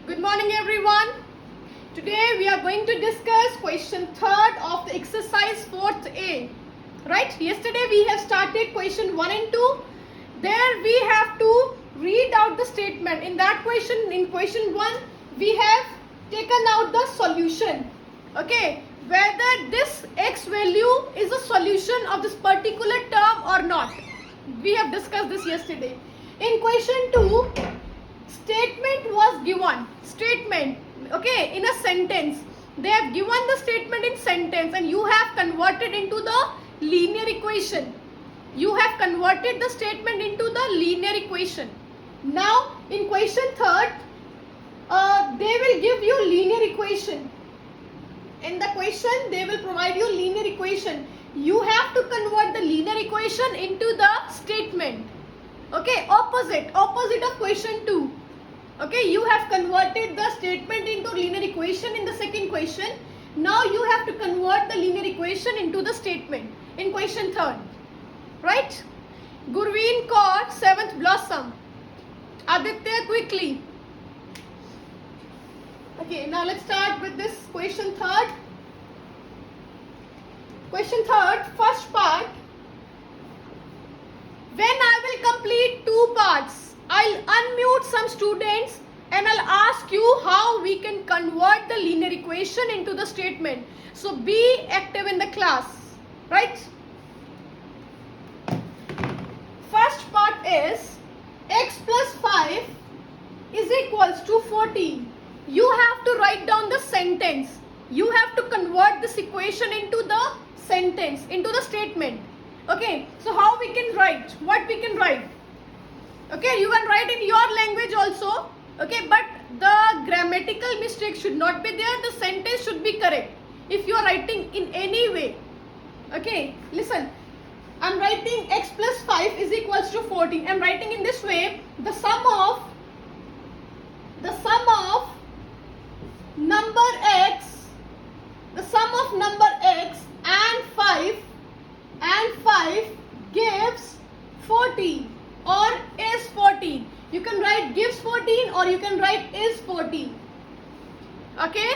Good morning everyone. Today we are going to discuss question 3rd of the exercise 4th A. Right? Yesterday we have started question 1 and 2. There we have to read out the statement. In question 1, we have taken out the solution. Okay? Whether this x value is a solution of this particular term or not. We have discussed this yesterday. In question 2, statement was given. Statement, okay, in a sentence. They have given the statement in sentence and you have converted into the linear equation. You have converted the statement into the linear equation. Now, in question 3rd, they will give you linear equation. In the question, they will provide you linear equation. You have to convert the linear equation into the statement. Okay, opposite of question 2. Okay, you have converted the statement into linear equation in the second question. Now you have to convert the linear equation into the statement in question 3rd. Right? Gurveen caught 7th blossom. Aditya, quickly. Okay, now let's start with this question 3rd. Question 3rd, first part. When I will complete 2 parts, I'll unmute some students and I'll ask you how we can convert the linear equation into the statement. So be active in the class, right? First part is x plus 5 is equals to 14. You have to write down the sentence. You have to convert this equation into the sentence, into the statement. Okay, so how we can write? What we can write? Okay, you can write in your language also. Okay, but the grammatical mistake should not be there. The sentence should be correct. If you are writing in any way. Okay, listen. I am writing x plus 5 is equals to 14. I am writing in this way. The sum of number x and 5 gives 14 or is 14. You can write gives 14 or you can write is 14. Okay?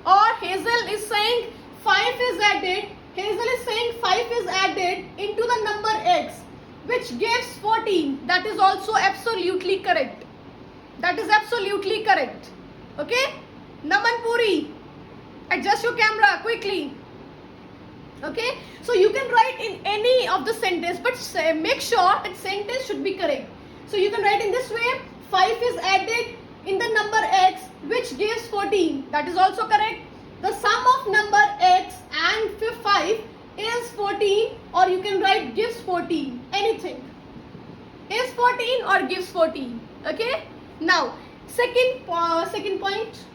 Or Hazel is saying 5 is added. Hazel is saying 5 is added into the number x, which gives 14. That is also absolutely correct. That is absolutely correct. Okay? Naman Puri, adjust your camera quickly. Okay? So you can write in any of the sentence, but make sure that sentence should be correct. So you can write in this way, 5 is added in the number x, which gives 14. That is also correct. The sum of number x and 5 is 14, or you can write gives 14. Anything. Is 14 or gives 14. Okay? Now, second point.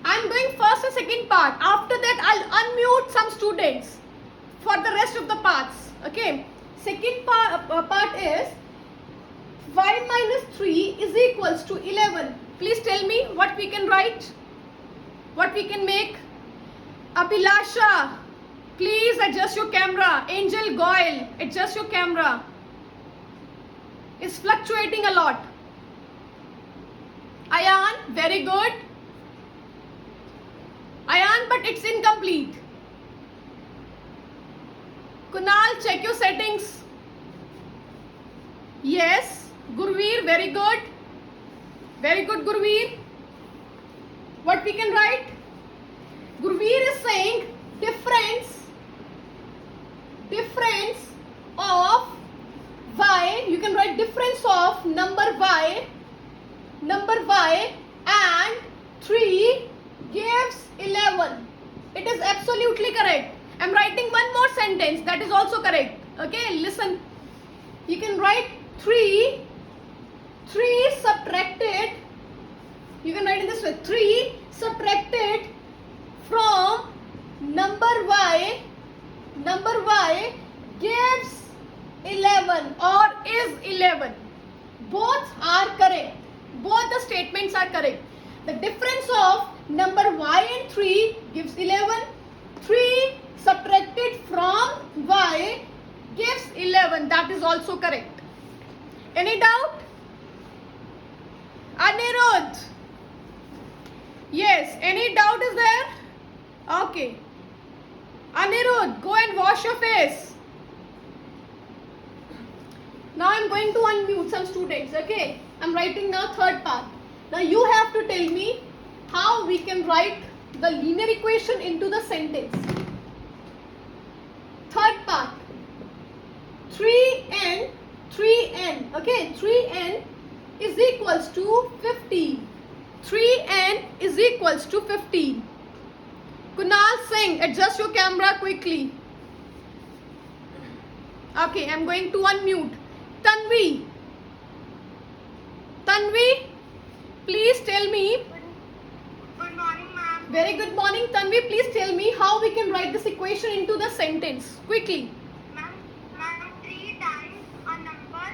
I'm doing first and second part. After that, I'll unmute some students for the rest of the parts. Okay. Second part is y minus 3 is equals to 11. Please tell me what we can write. What we can make. Abhilasha, please adjust your camera. Angel Goyle, adjust your camera. It's fluctuating a lot. Ayan, very good. Ayan, but it's incomplete. Kunal, check your settings. Yes. Gurveer, very good. Very good, Gurveer. What we can write? Gurveer is saying difference of y. You can write difference of number y and 3 gives 11. It is absolutely correct. I am writing one more sentence that is also correct. Okay, listen. You can write 3 subtracted. You can write in this way, 3 subtracted from number y gives 11 or is 11. Both are correct. Both the statements are correct. The difference of number y and 3 gives 11. 3 subtracted from y gives 11. That is also correct. Any doubt? Anirudh, Yes, any doubt is there? Okay. Anirudh, go and wash your face. Now I'm going to unmute some students, okay? I'm writing now third part. Now you have to tell me how we can write the linear equation into the sentence. Third part. 3n, okay? 3n is equals to 15. 3n is equals to 15. Kunal Singh, adjust your camera quickly. Okay, I'm going to unmute. Tanvi, please tell me. Good morning, ma'am. Very good morning, Tanvi. Please tell me how we can write this equation into the sentence. Quickly. Ma'am, 3 times a number.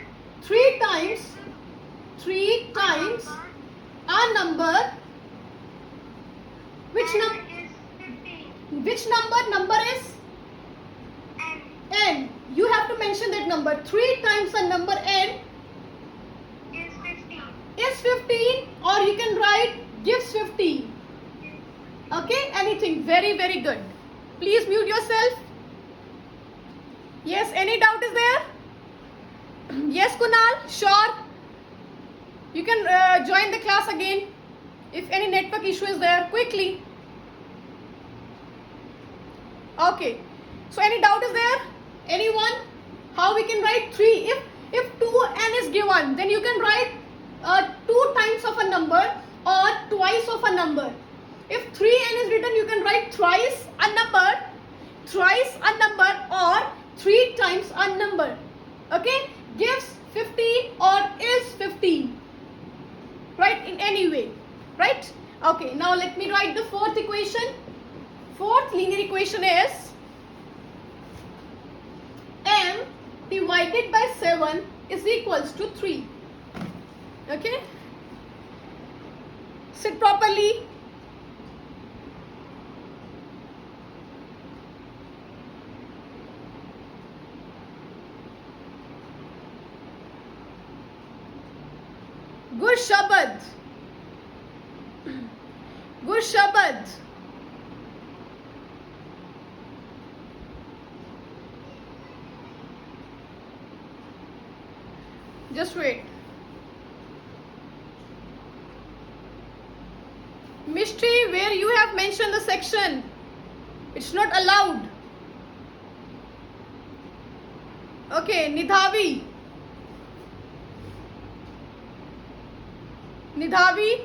3 times a number. Which number? Is 15. Which number is And n? You have to mention that number. 3 times a number n is 15. is 15, or you can write gives 15. Okay, anything. Very, very good. Please mute yourself. Yes, any doubt is there? Yes, Kunal, sure. You can join the class again if any network issue is there. Quickly. Okay. So any doubt is there? Anyone? How we can write 3? If 2n is given, then you can write 2 times of a number or twice of a number. If 3n is written, you can write thrice a number, or 3 times a number. Okay? Gives 15 or is 15. Right? In any way. Right? Okay. Now let me write the fourth equation. Fourth linear equation is m divided by 7 is equals to 3. Okay? Sit properly. Good Shabad. Good Shabad. Just wait. Mishti, where you have mentioned the section, it's not allowed. Okay, Nidhavi. Nidhavi,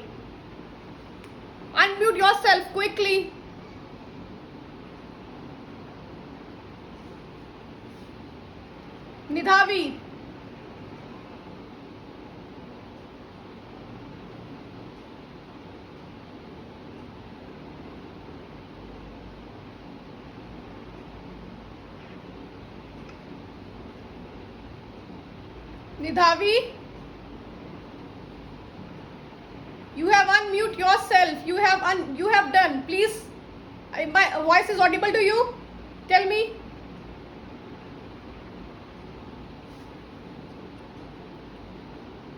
unmute yourself quickly. Nidhavi. Nidhavi, you have unmute yourself. You have done. Please, my voice is audible to you. Tell me.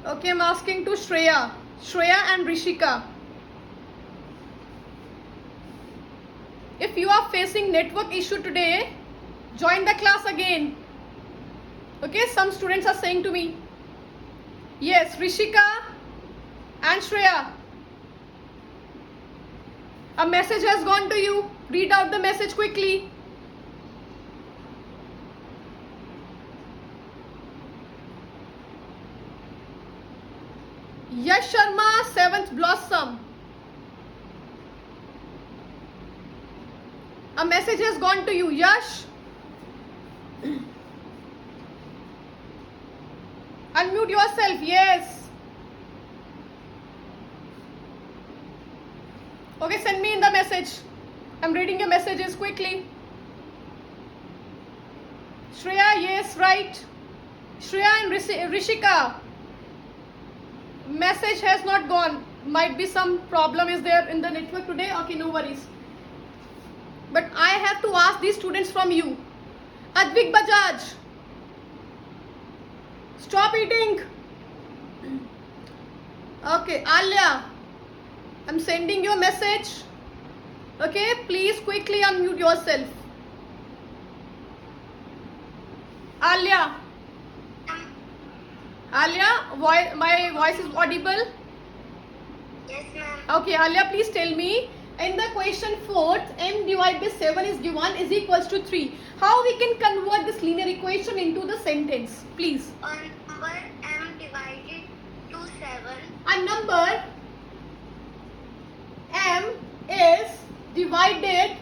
Okay, I'm asking to Shreya and Rishika. If you are facing network issue today, join the class again. Okay, some students are saying to me. Yes, Rishika and Shreya. A message has gone to you. Read out the message quickly. Yash Sharma, 7th Blossom. A message has gone to you, Yash. Unmute yourself, yes. Okay, send me in the message. I'm reading your messages quickly. Shreya, yes, right. Shreya and Rishika. Message has not gone. Might be some problem is there in the network today. Okay, no worries. But I have to ask these students from you. Advik Bajaj. Stop eating. Okay, Alia. I'm sending you a message. Okay, please quickly unmute yourself. Alia, my voice is audible? Yes, ma'am. Okay, Alia, please tell me. In the question 4th, m divided by 7 is given is equals to 3. How we can convert this linear equation into the sentence? Please. A number m divided to 7 A number m is divided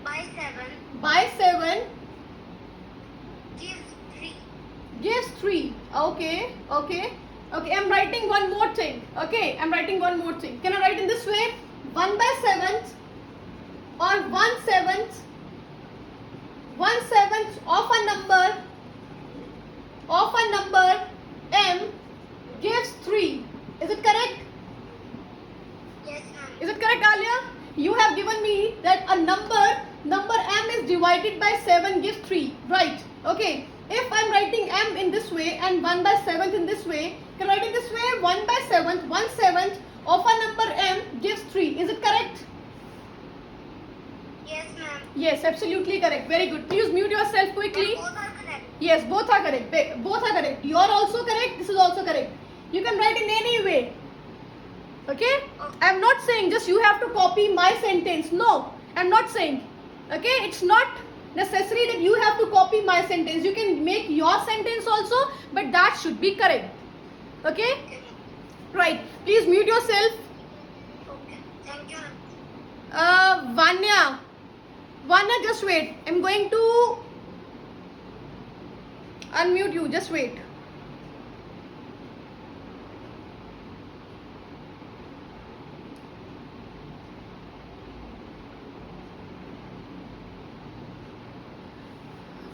by 7 by 7 gives 3. gives 3. Okay. I'm writing one more thing. Okay, I'm writing one more thing. Can I write in this way? 1 by 7th or 1/7 of a number m gives 3. Is it correct? Yes, ma'am. Is it correct, Alia? You have given me that a number m is divided by 7 gives 3. Right. Okay. If I'm writing m in this way and 1 by 7th in this way, can I write it this way? 1 by 7th, 1/7 of a number m gives 3. Is it correct? Yes, ma'am. Yes, absolutely correct. Very good. Please mute yourself quickly. Both are correct. Yes, both are correct. Both are correct. You are also correct. This is also correct. You can write in any way. Okay? I am not saying just you have to copy my sentence. No, I am not saying. Okay? It's not necessary that you have to copy my sentence. You can make your sentence also, but that should be correct. Okay? Okay. Right. Please mute yourself. Okay. Thank you, ma'am. Vanya, just wait. I'm going to unmute you. Just wait.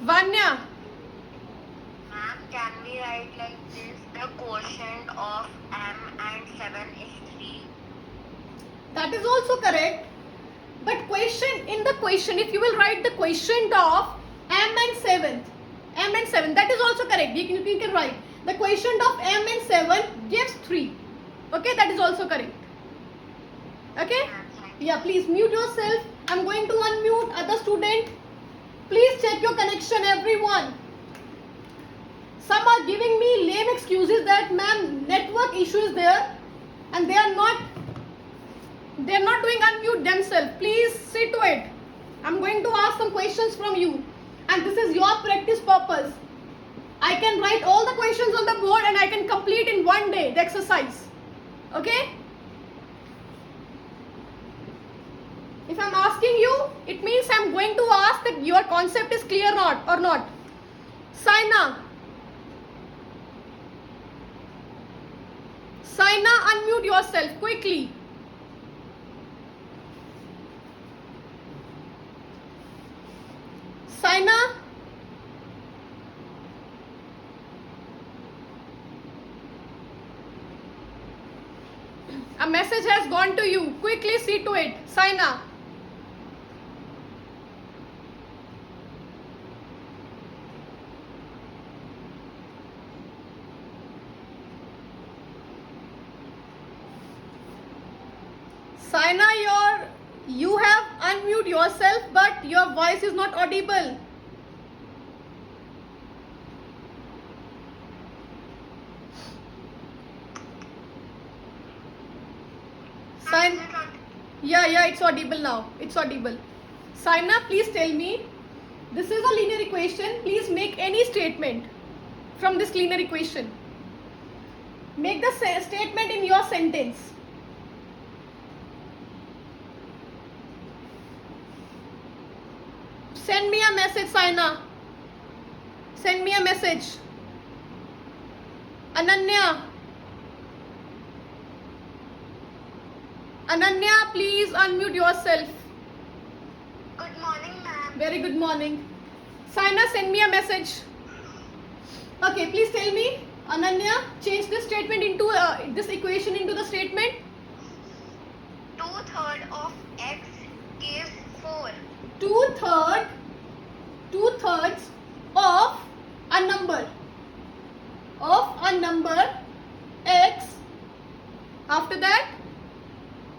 Vanya, Ma'am, can we write like this? The quotient of m and 7 is 3. that is also correct. But in the question, if you will write the quotient of m and 7, that is also correct. You can write the quotient of m and 7 gives 3. Okay, that is also correct. Okay? Yeah, please mute yourself. I'm going to unmute other student. Please check your connection, everyone. Some are giving me lame excuses that ma'am, network issue is there and they are not doing unmute themselves. Please see to it. I'm going to ask some questions from you and this is your practice purpose. I can write all the questions on the board and I can complete in one day the exercise. Okay? If I'm asking you, it means I'm going to ask that your concept is clear or not. Saina, unmute yourself quickly. Saina, a message has gone to you. Quickly see to it. Saina. Saina, you have unmute yourself, but your voice is not audible. Saina, yeah, it's audible now. It's audible. Saina, please tell me. This is a linear equation. Please make any statement from this linear equation. Make the statement in your sentence. Send me a message, Saina. Send me a message. Ananya, please unmute yourself. Good morning, ma'am. Very good morning. Saina, send me a message. Okay, please tell me. Ananya, change this statement into this equation into the statement. 2/3 of x gives 4. 2/3 of a number x After that,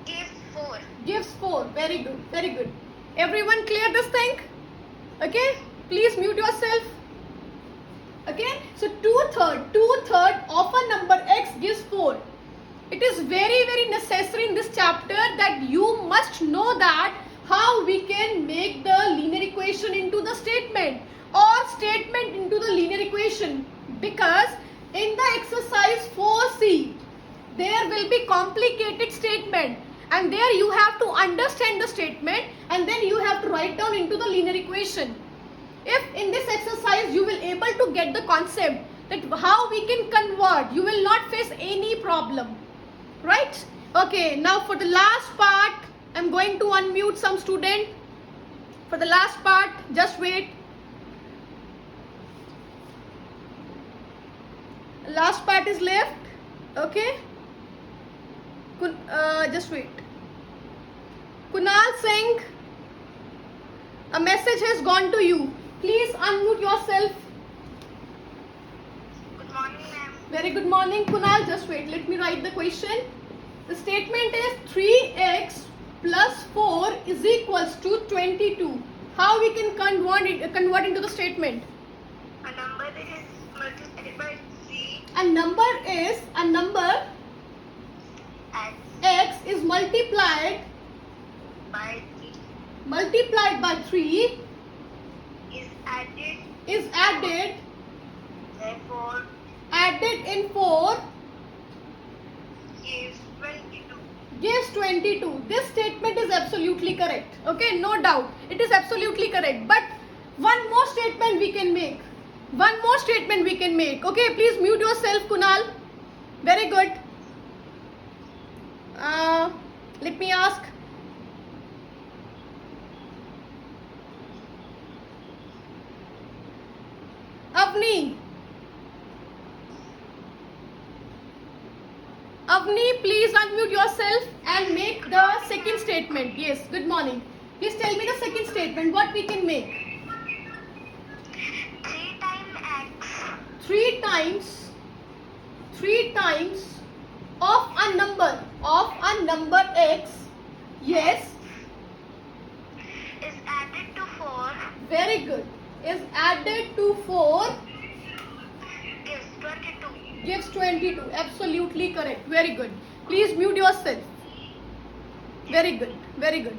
Gives 4. gives 4. Very good, very good. Everyone clear this thing? Okay, please mute yourself. Okay, so 2/3 of a number x gives 4. It is very, very necessary in this chapter that you must know that how we can make the linear equation into the statement or statement into the linear equation, because in the exercise 4C there will be complicated statement, and there you have to understand the statement and then you have to write down into the linear equation. If in this exercise you will able to get the concept that how we can convert, you will not face any problem, right? Okay, now for the last part, I'm going to unmute some student. For the last part, just wait. Last part is left. Okay, just wait. Kunal Singh, a message has gone to you. Please unmute yourself. Good morning, ma'am. Very good morning, Kunal. Just wait. Let me write the question. The statement is 3x plus 4 is equals to 22. How we can convert into the statement? A number is multiplied by 3 A number and x is multiplied by 3 is is added. added Therefore, in 4 gives 22. gives 22. This statement is absolutely correct. Okay, no doubt. It is absolutely correct. But one more statement we can make. Okay, please mute yourself, Kunal. Very good. Let me ask. Avni, please unmute yourself and make the second statement. Yes, good morning. Please tell me the second statement. What we can make? 3 times x 3 times of a number x. Yes, is added to 4 very good. Is added to 4 gives 22. gives 22. Absolutely correct. Very good. Please mute yourself. Very good. Very good.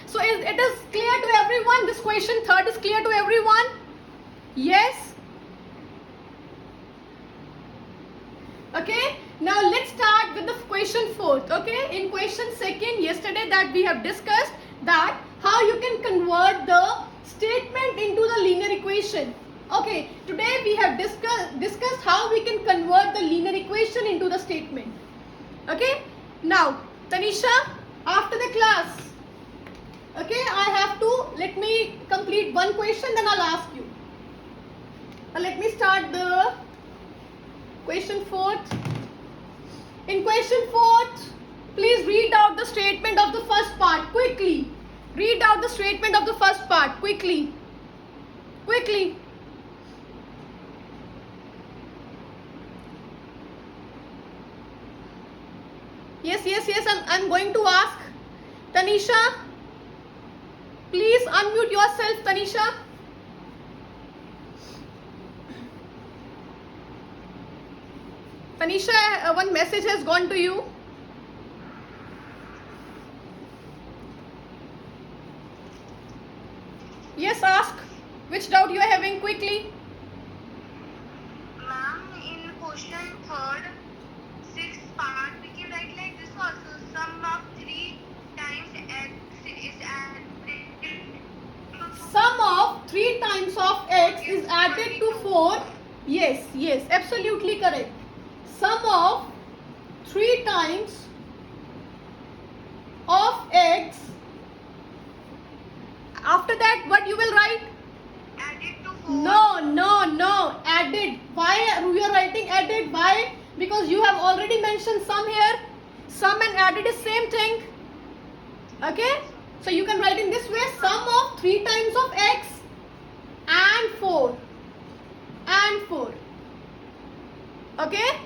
So it is clear to everyone? This question third is clear to everyone? Yes? Okay. Now let's start with the question fourth. Okay. In question second, yesterday that we have discussed that how you can convert the statement into the linear equation. Okay, today we have discussed how we can convert the linear equation into the statement. Okay, now Tanisha, after the class, okay, let me complete one question, then I'll ask you. Let me start the question fourth. In question fourth, please read out the statement of the first part quickly. Read out the statement of the first part quickly. Yes, I'm going to ask. Tanisha, please unmute yourself, Tanisha. Tanisha, one message has gone to you. Yes, ask. Which doubt you are having quickly? Ma'am, in question third, sixth part, we can write like this also. Sum of 3 times x is added. Sum of 3 times of x is added to 4. Yes, absolutely correct. Sum of 3 times of x. After that, what you will write? Added to 4. No. Added. Why you are writing added? Why? Because you have already mentioned sum here. Sum and added is same thing. Okay? So you can write in this way. Sum of 3 times of x and 4. Okay?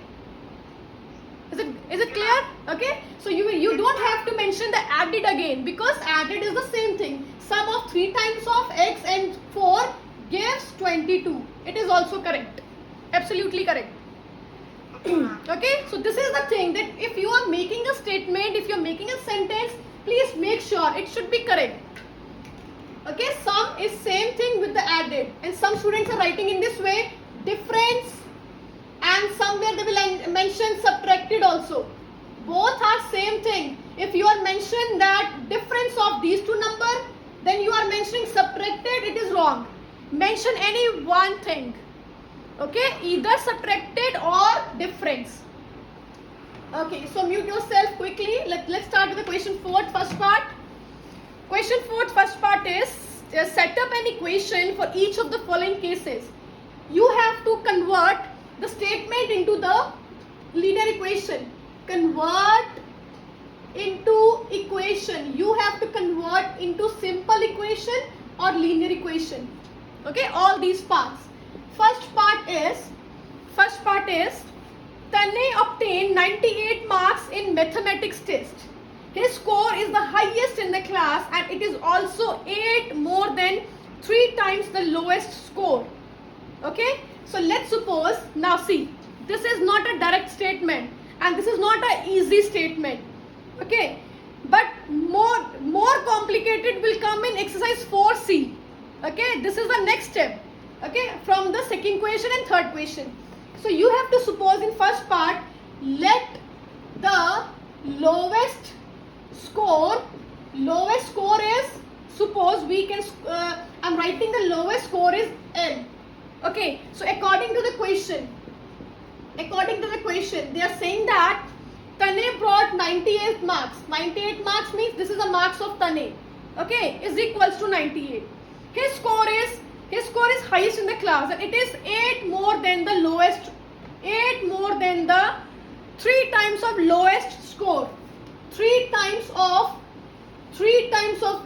Is it clear? Okay, so you don't have to mention the added again, because added is the same thing. Sum of 3 times of x and 4 gives 22. It is also correct, absolutely correct. Okay, so this is the thing, that if you are making a statement, if you are making a sentence, please make sure it should be correct. Okay, sum is same thing with the added, and some students are writing in this way, difference, and somewhere they will mention subtracted also. Both are same thing. If you are mentioning that difference of these two numbers, then you are mentioning subtracted, it is wrong. Mention any one thing. Okay, either subtracted or difference. Okay, so mute yourself quickly. Let's start with the question 4, first part. Question 4, first part is set up an equation for each of the following cases. You have to convert the statement into the linear equation. Convert into equation. You have to convert into simple equation or linear equation. Okay, all these parts. First part is Tanay obtained 98 marks in mathematics test. His score is the highest in the class, and it is also 8 more than 3 times the lowest score. Okay, so let's suppose, now see, this is not a direct statement and this is not an easy statement. Okay, but more complicated will come in exercise 4C. Okay, this is the next step. Okay, from the second question and third question. So you have to suppose in first part, let the lowest score is, suppose we can, I'm writing the lowest score is L. Okay, so according to the question, they are saying that Tanay brought 98 marks. 98 marks means this is the marks of Tanay. Okay, is equals to 98. His score is highest in the class, and it is 8 more than the lowest, 8 more than the 3 times of lowest score. 3 times of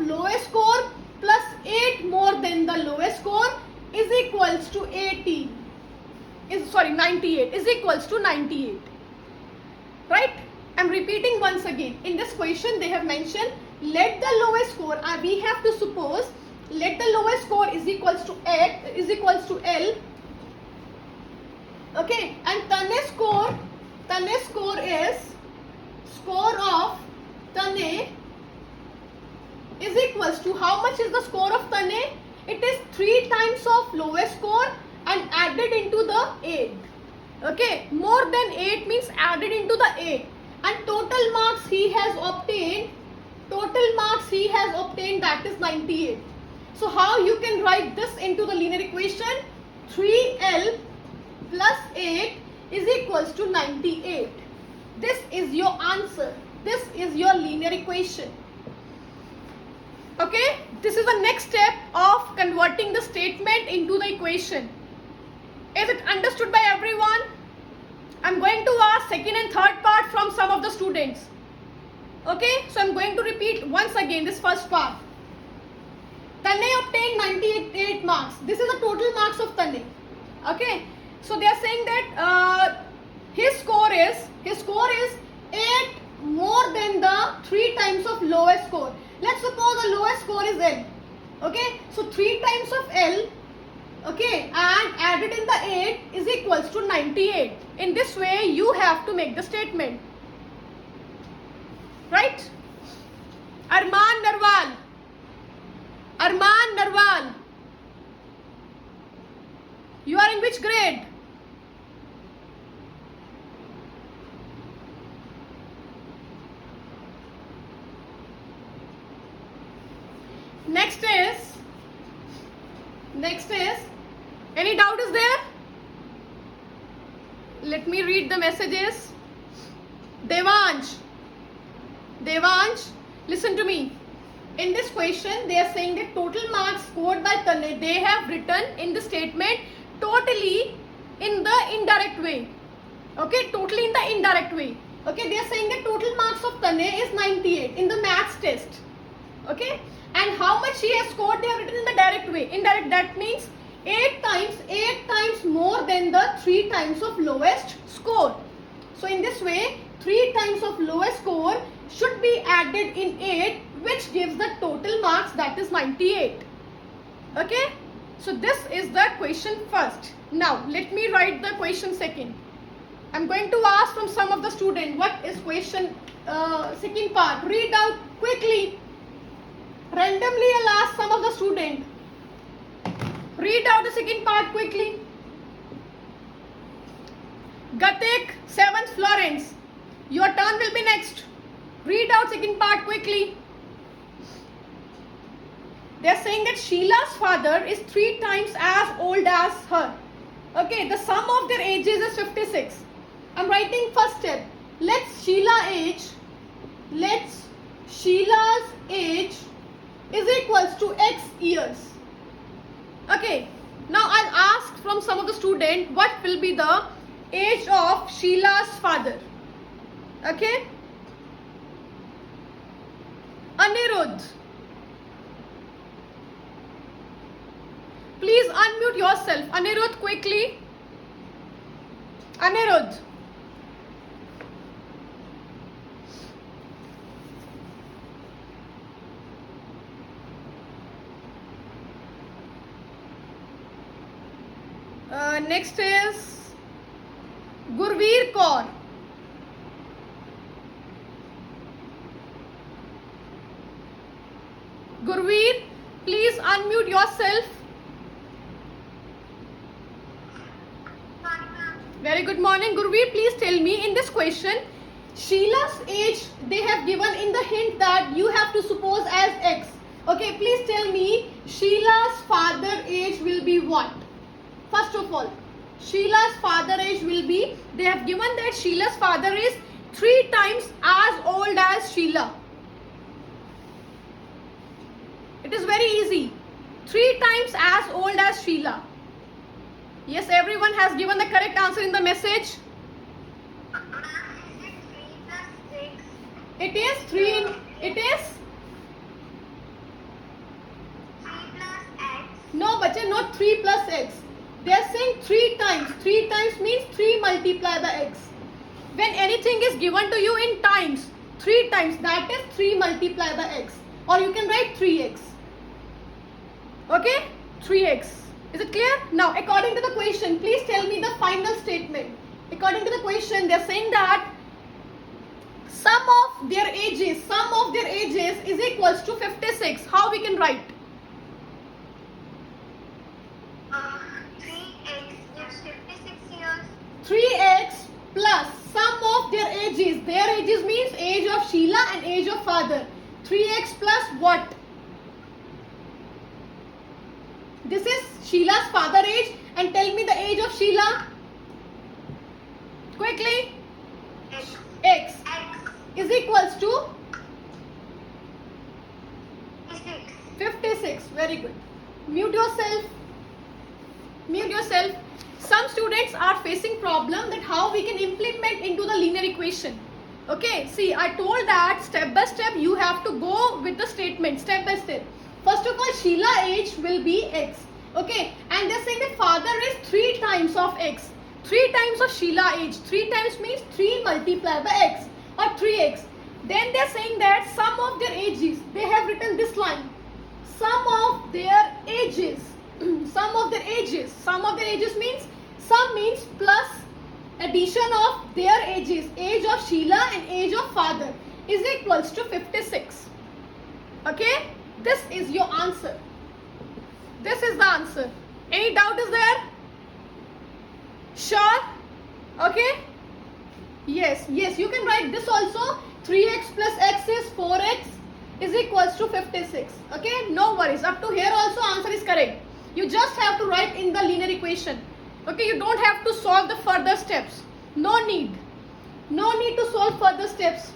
lowest score plus 8 more than the lowest score is equals to 98 is equals to 98. Right? I'm repeating once again. In this question they have mentioned, let the lowest score, we have to suppose, let the lowest score is equals to L. Okay, and Tanay score is, score of Tanay is equals to, how much is the score of Tanay? It is 3 times of lowest score and added into the 8. Okay, more than 8 means added into the 8, and total marks he has obtained, that is 98. So how you can write this into the linear equation? 3L plus 8 is equals to 98. This is your answer. This is your linear equation. Okay, this is the next step of converting the statement into the equation. Is it understood by everyone? I'm going to ask second and third part from some of the students. Okay, so I'm going to repeat once again this first part. Tanay obtained 98 marks. This is the total marks of Tanay. Okay, so they are saying that his score is 8 more than the 3 times of lowest score. Let's suppose the lowest score is L. Okay, so 3 times of L, okay, and added in the 8 is equals to 98. In this way you have to make the statement. Right? Arman Narwal, you are in which grade? Next is, any doubt is there? Let me read the messages. Devansh, listen to me. In this question, they are saying that total marks scored by Tanay, they have written in the statement totally in the indirect way. Okay, totally in the indirect way. Okay, they are saying that total marks of Tanay is 98 in the maths test. Okay, and how much he has scored, they have written in the direct way. Indirect, that means 8 times more than the 3 times of lowest score. So in this way, 3 times of lowest score should be added in 8, which gives the total marks, that is 98. Okay, so this is the question first. Now let me write the question second. I'm going to ask from some of the students what is question second part. Read out quickly. Randomly I'll ask some of the students. Read out the second part quickly. Gatik, 7th Florence. Your turn will be next. Read out second part quickly. They are saying that Sheila's father is 3 times as old as her. Okay, the sum of their ages is 56. I'm writing first step. Let's Sheila's age is equals to X years. Okay, now I'll ask from some of the students what will be the age of Sheila's father. Okay, Anirudh, please unmute yourself. Anirudh, quickly. Anirudh. Next is Gurveer Kaur. Gurveer, please unmute yourself. Very good morning, Gurveer. Please tell me in this question, Sheila's age they have given in the hint that you have to suppose as X. Okay, please tell me Sheila's father age will be what? First of all, Sheila's father age will be, they have given that Sheila's father is 3 times as old as Sheila. It is very easy. 3 times as old as Sheila. Yes, everyone has given the correct answer in the message. It is 3. It is? 3 plus X. No, bacha, not 3 plus X. They are saying 3 times. 3 times means 3 multiplied by X. When anything is given to you in times, 3 times, that is 3 multiplied by X. Or you can write 3X. Okay? 3X. Is it clear? Now, according to the question, please tell me the final statement. According to the question, they are saying that sum of their ages is equals to 56. How we can write? 3X gives 56 years. 3X plus sum of their ages. Their ages means age of Sheila and age of father. 3X plus what? This is Sheila's father age, and tell me the age of Sheila. Quickly. X is equals to 56. Very good. Mute yourself. Mute yourself. Some students are facing problem that how we can implement into the linear equation. Okay, see, I told that step by step you have to go with the statement step by step. First of all, Sheila age will be X. Okay, and they're saying the father is 3 times of X. 3 times of Sheila age. 3 times means 3 multiplied by X or 3X. Then they're saying that sum of their ages. They have written this line. Sum of their ages. Sum of their ages. Sum of their ages means sum means plus addition of their ages. Age of Sheila and age of father is equals to 56. Okay? This is your answer. This is the answer. Any doubt is there? Sure? Okay? Yes, you can write this also. 3x plus x is 4x is equals to 56. Okay? No worries. Up to here also answer is correct. You just have to write in the linear equation. Okay? You don't have to solve the further steps. No need. No need to solve further steps.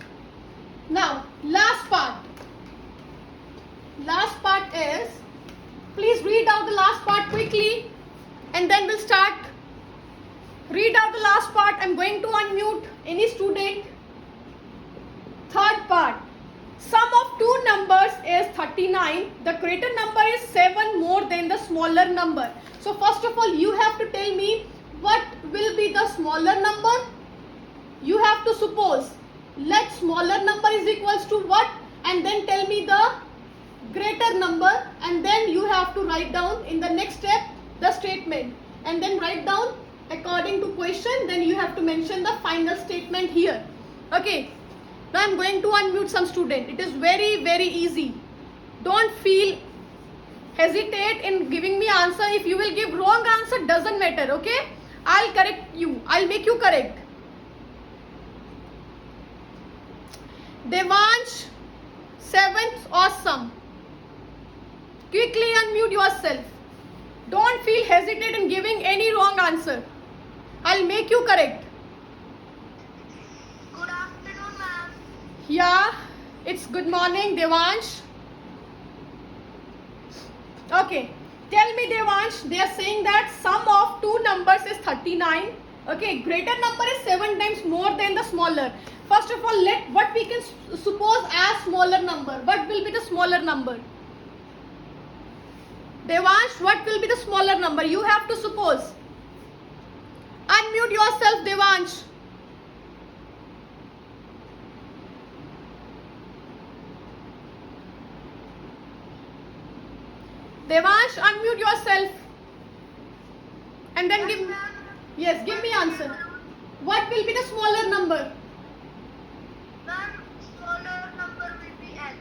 Now, last part. Last part is, please read out the last part quickly and then we'll start. Read out the last part. I'm going to unmute any student. Third part. Sum of two numbers is 39. The greater number is 7 more than the smaller number. So first of all, you have to tell me what will be the smaller number. You have have to suppose. Let smaller number is equals to what, and then tell me the greater number, and then you have to write down in the next step the statement, and then write down according to question, then you have to mention the final statement here. Okay, now I am going to unmute some student. It is very, very easy. Don't feel hesitate in giving me answer. If you will give wrong answer, doesn't matter. Okay, I'll correct you. I'll make you correct. Devansh, 7th, awesome. Quickly unmute yourself. Don't feel hesitate in giving any wrong answer. I'll make you correct. Good afternoon, ma'am. Yeah, it's good morning, Devansh. Okay, tell me, Devansh, they are saying that sum of two numbers is 39. Okay, greater number is 7 times more than the smaller. First of all, let what we can suppose as smaller number. What will be the smaller number? Devansh, what will be the smaller number? You have to suppose. Unmute yourself, Devansh. Devansh, unmute yourself. And then give me, yes, give me answer. What will be the smaller number? Ma'am, smaller number will be n.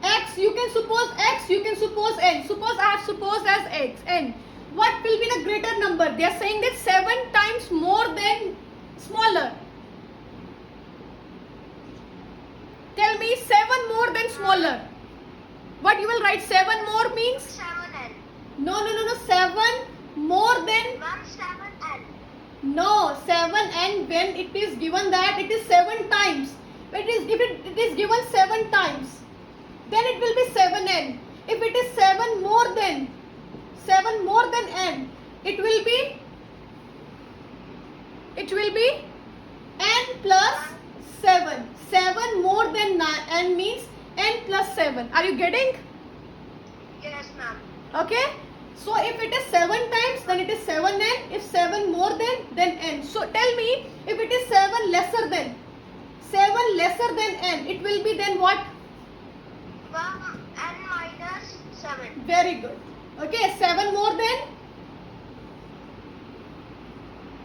X, you can suppose X, you can suppose N. Suppose I have supposed as X, N. What will be the greater number? They are saying that 7 times more than smaller. Tell me 7 more than smaller. What you will write? 7 more means? 7n. No. 7 more than. Ma'am, 7n. No, 7 when it is given that it is 7 times. If it is given 7 times, then it will be 7n. If it is 7 more than n, it will be n plus 7. 7 more than n means n plus 7. Are you getting? Yes, ma'am. Okay, so if it is 7 times, then it is 7n. If 7 more than, then n. So tell me, if it is 7 lesser than n, it will be then what? Ma'am, n minus 7. Very good. Okay, 7 more than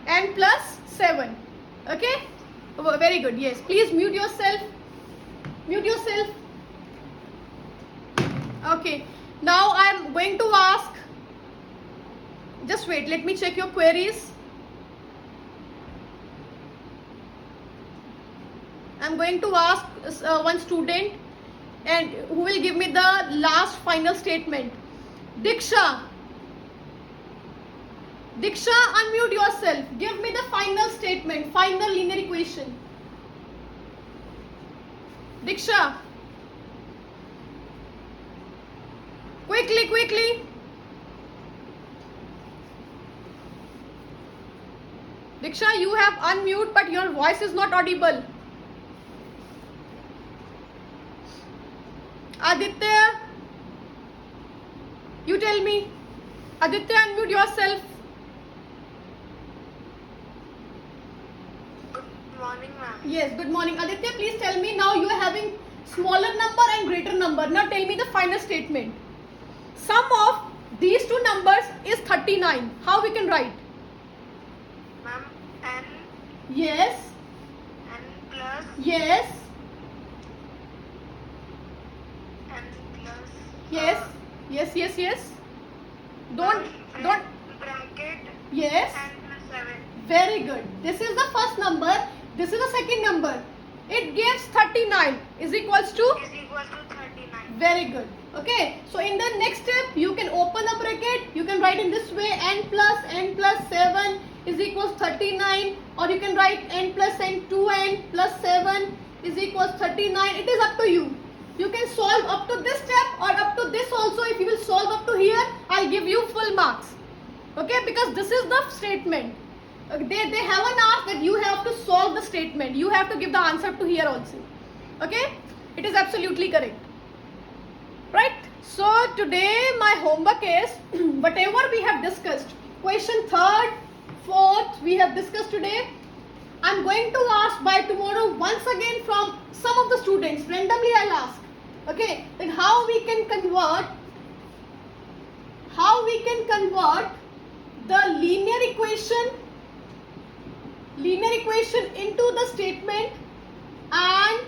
n plus 7. Okay, very good. Yes, please mute yourself. Okay, now I am going to ask, just wait, let me check your queries. I am going to ask one student, and who will give me the last final statement. Diksha, unmute yourself. Give me the final statement, final linear equation. Diksha, quickly. Diksha, you have unmute, but your voice is not audible. Aditya, you tell me. Aditya, unmute yourself. Good morning, ma'am. Yes, good morning. Aditya, please tell me now you are having smaller number and greater number. Now tell me the final statement. Sum of these two numbers is 39. How we can write? Ma'am, n, Yes, n plus, yes, n plus. yes. Don't, Bracket, yes. n plus 7. Very good. This is the first number. This is the second number. It gives 39 is equals to. Is equal to 39. Very good. Okay. So in the next step, you can open a bracket. You can write in this way: n plus 7 is equals 39, or you can write n plus n 2n plus 7 is equals 39. It is up to you. You can solve up to this step or up to this also. If you will solve up to here, I'll give you full marks. Okay, because this is the statement. They haven't asked that you have to solve the statement. You have to give the answer to here also. Okay, it is absolutely correct. Right? So today my homework is whatever we have discussed. Question 3rd, 4th we have discussed today. I'm going to ask by tomorrow once again from some of the students, randomly I'll ask, okay, then how we can convert the linear equation into the statement, and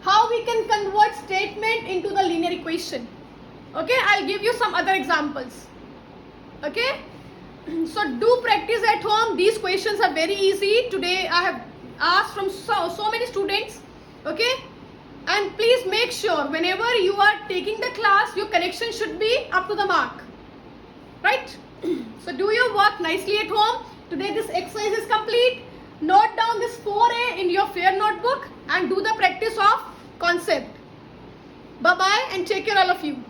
how we can convert statement into the linear equation. Okay, I'll give you some other examples. Okay, so do practice at home. These questions are very easy. Today I have asked from so many students. Okay, and please make sure whenever you are taking the class, your connection should be up to the mark, right? So do your work nicely at home. Today this exercise is complete. Note down this 4A in your fair notebook and do the practice of concept. Bye bye and take care all of you.